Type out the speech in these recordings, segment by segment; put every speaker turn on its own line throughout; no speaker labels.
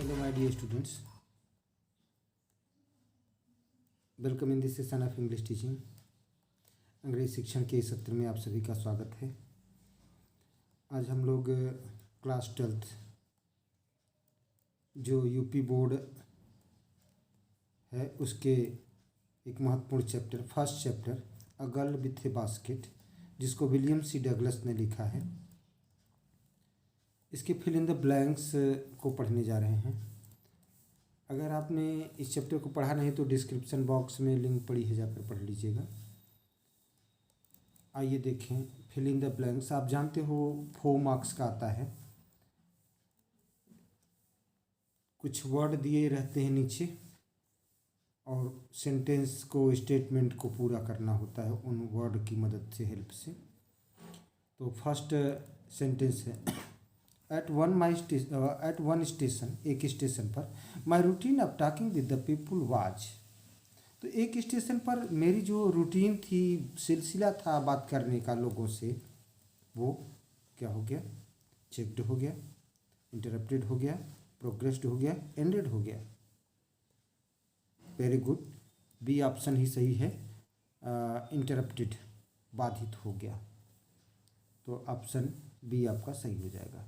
Hello, my dear students. Welcome in this session of English teaching. अंग्रेजी शिक्षण के इस सत्र में आप सभी का स्वागत है। आज हम लोग क्लास 12th जो यूपी बोर्ड है उसके एक महत्वपूर्ण chapter, first chapter a girl with A basket, जिसको विलियम सी डगलस ने लिखा है, इसके फिल इन द ब्लैंक्स को पढ़ने जा रहे हैं। अगर आपने इस चैप्टर को पढ़ा नहीं तो डिस्क्रिप्शन बॉक्स में लिंक पड़ी है, जाकर पढ़ लीजिएगा। आइए देखें फिल इन द ब्लैंक्स। आप जानते हो 4 मार्क्स का आता है। कुछ वर्ड दिए रहते हैं नीचे और सेंटेंस को, स्टेटमेंट को पूरा करना होता है उन वर्ड की मदद से, हेल्प से। तो फर्स्ट सेंटेंस है एट वन स्टेशन, एक स्टेशन पर my routine of talking with the people was. तो एक स्टेशन पर मेरी जो रूटीन थी, सिलसिला था बात करने का लोगों से, वो क्या हो गया? चेक्ड हो गया, इंटरप्टेड हो गया, प्रोग्रेस्ड हो गया, एंडेड हो गया। वेरी गुड, बी ऑप्शन ही सही है। इंटरप्टेड, बाधित हो गया, तो ऑप्शन बी आपका सही हो जाएगा।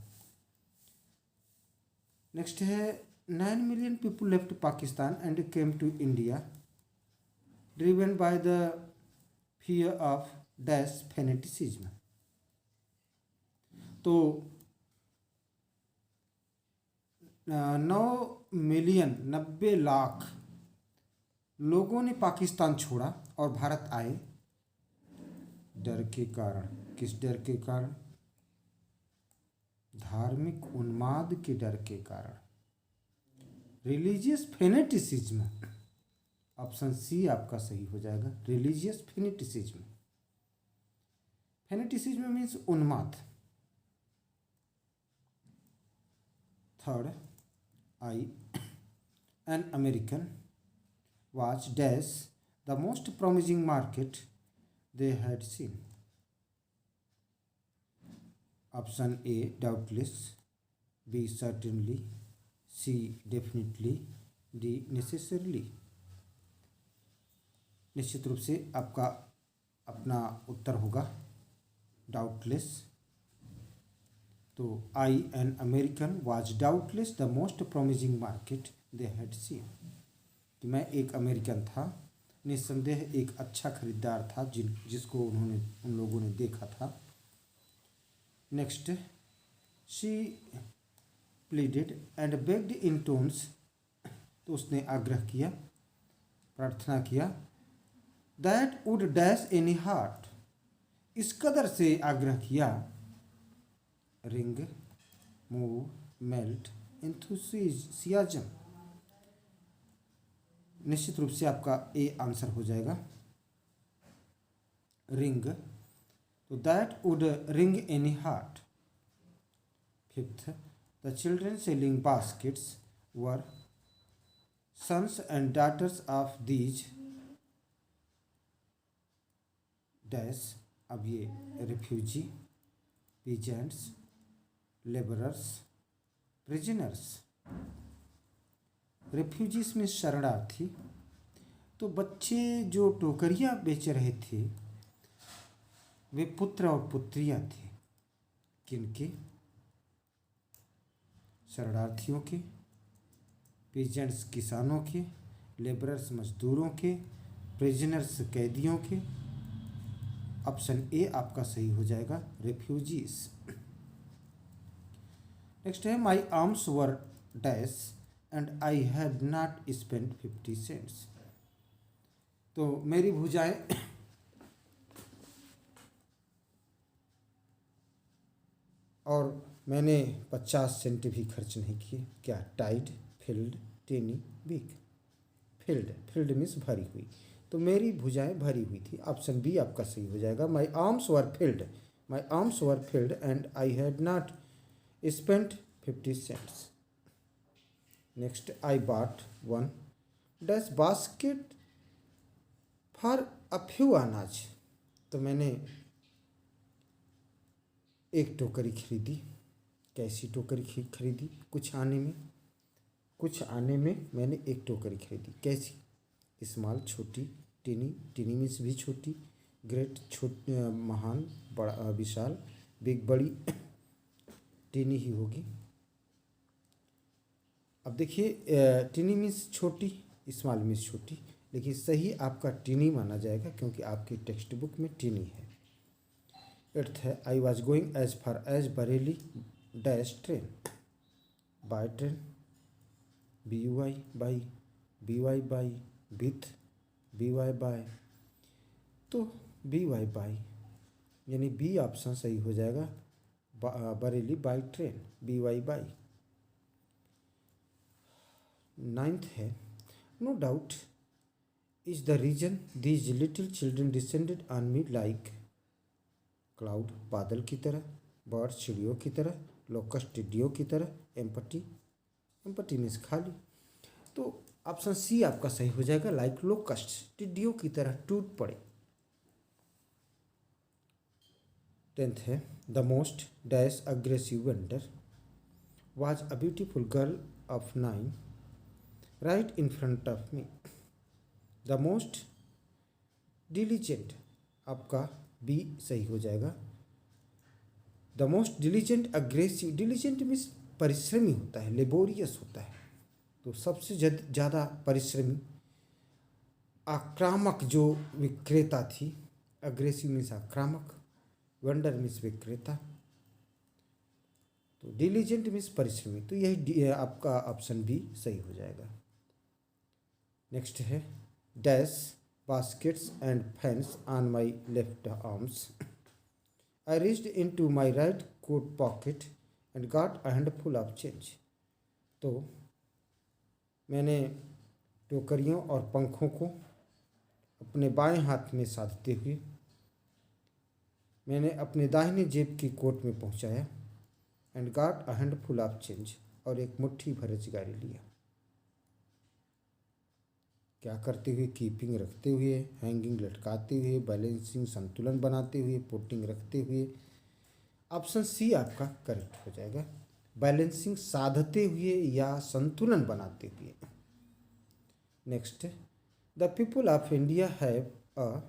नेक्स्ट है 9 million people left Pakistan and came to India driven by the fear of dash fanaticism. तो 9 मिलियन 90 लाख लोगों ने पाकिस्तान छोड़ा और भारत आए डर के कारण। किस डर के कारण? धार्मिक उन्माद के डर के कारण, रिलीजियस फेनेटिसिज्म। ऑप्शन सी आपका सही हो जाएगा, रिलीजियस फेनेटिसिज्म। फेनेटिसिज्म मीन्स उन्माद। Third, I an American was dash the most promising market they had seen. Option A doubtless, B certainly, C definitely, D necessarily। निश्चित रूप से आपका अपना उत्तर होगा डाउटलेस। तो I an American was doubtless the most promising market they had seen, कि मैं एक अमेरिकन था, निस्संदेह एक अच्छा खरीदार था जिसको उन लोगों ने देखा था। Next, she pleaded and begged in tones, तो उसने आग्रह किया, प्रार्थना किया, that would dash any heart, इस कदर से आग्रह किया, रिंग, मूव, मेल्ट, एंथुसियाज्म। निश्चित रूप से आपका ए आंसर हो जाएगा, रिंग। तो that would ring any heart. Fifth, the children selling baskets were sons and daughters of these dash. अब ये refugee, peasants, labourers, prisoners. Refugees में शरणार्थी। तो बच्चे जो टोकरियाँ बेच रहे थे वे पुत्र और पुत्रियाँ थे। किनके? शरणार्थियों के, पीजेंट्स किसानों के, लेबरर्स मजदूरों के, प्रिजनर्स कैदियों के। ऑप्शन ए आपका सही हो जाएगा, रेफ्यूजीज। नेक्स्ट है my arms were dash and I had not spent 50 cents. तो मेरी भुजाएं और मैंने 50 सेंट भी खर्च नहीं किए। क्या? Tied, filled, tiny, weak. Filled means भरी हुई, तो मेरी भुजाएं भरी हुई थी। ऑप्शन बी आपका सही हो जाएगा, my arms were filled and I had not spent 50 cents. Next, I bought one dash basket for a few अनाज। तो मैंने एक टोकरी खरीदी। कैसी टोकरी खरीदी? कुछ आने में, कुछ आने में मैंने एक टोकरी खरीदी। कैसी? स्मॉल छोटी, टिनी टिनी मीन्स भी छोटी, ग्रेट महान बड़ा विशाल, बिग बड़ी, टिनी ही होगी। अब देखिए टिनी मीन्स छोटी, स्मॉल मीन्स छोटी, लेकिन सही आपका टिनी माना जाएगा क्योंकि आपकी टेक्स्ट बुक में टिनी है। 8th है I was going as far as Bareilly dash train, by train, B U Y buy, B Y by, with, B Y by, तो बी वाई बाई यानी बी ऑप्शन सही हो जाएगा, Bareilly by train, B Y by. 9th है no doubt is the reason these little children descended on me like cloud, बादल की तरह, bird चिड़ियों की तरह, लोकस्ट टिड्डियों की तरह, एम्पटी, एम्पटी मीन्स खाली, तो ऑप्शन सी आपका सही हो जाएगा, लाइक लोकस्ट, टिड्डियों की तरह टूट पड़े। 10th है the most dash aggressive vendor was a beautiful girl of 9 right in front of me, the most diligent आपका बी सही हो जाएगा, the most diligent aggressive, diligent means परिश्रमी होता है, लेबोरियस होता है, तो सबसे ज़्यादा परिश्रमी आक्रामक जो विक्रेता थी, अग्रेसिव मीन्स आक्रामक, वेंडर मीन्स विक्रेता, तो डिलीजेंट मीन्स परिश्रमी, तो यही आपका ऑप्शन बी सही हो जाएगा। नेक्स्ट है dash baskets and fans on my left arms, I reached into my right coat pocket and got a handful of change, तो मैंने टोकरियों और पंखों को अपने बाएं हाथ में साधते हुए मैंने अपने दाहिने जेब की कोट में पहुंचाया, and got a handful of change, और एक मुट्ठी भर चिगारी लिया। क्या करते हुए? कीपिंग रखते हुए, हैंगिंग लटकाते हुए, बैलेंसिंग संतुलन बनाते हुए, पुटिंग रखते हुए, ऑप्शन सी आपका करेक्ट हो जाएगा, बैलेंसिंग साधते हुए या संतुलन बनाते हुए। Next the people of India have a,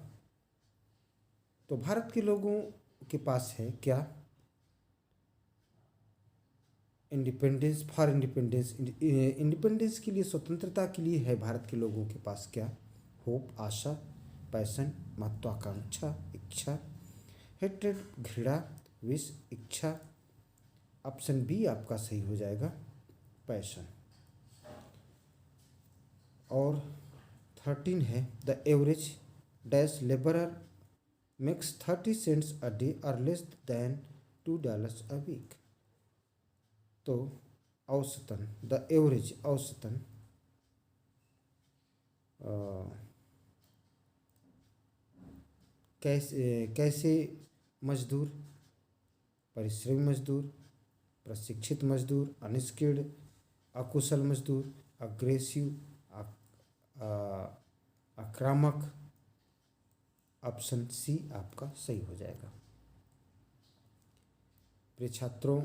तो भारत के लोगों के पास है क्या? इंडिपेंडेंस फॉर इंडिपेंडेंस, इंडिपेंडेंस के लिए, स्वतंत्रता के लिए है भारत के लोगों के पास क्या? होप आशा, पैशन महत्वाकांक्षा, इच्छा, हेट्रेड घृणा, विश इच्छा, ऑप्शन बी आपका सही हो जाएगा, पैशन। और 13 है the average dash labourer makes 30 cents a day और लेस दैन $2 अ वीक, तो औसतन, द एवरेज औसतन कैसे मजदूर, परिश्रमी मजदूर, प्रशिक्षित मजदूर, अनस्किल्ड अकुशल मजदूर, अग्रेसिव आक्रामक, ऑप्शन सी आपका सही हो जाएगा। प्रिय छात्रों,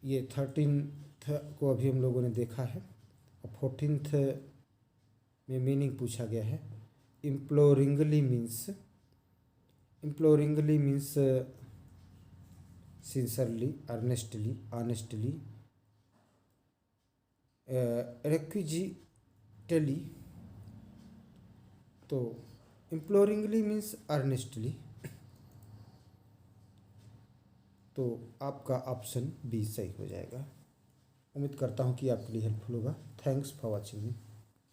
ये 13th को अभी हम लोगों ने देखा है, और 14th में मीनिंग पूछा गया है। इम्प्लोरिंगली मीन्स सिंसरली, अर्नेस्टली, ऑनेस्टली, रिक्विजिटली, तो इम्प्लोरिंगली मीन्स अर्नेस्टली, तो आपका ऑप्शन बी सही हो जाएगा। उम्मीद करता हूँ कि आपके लिए हेल्पफुल होगा। Thanks for watching me.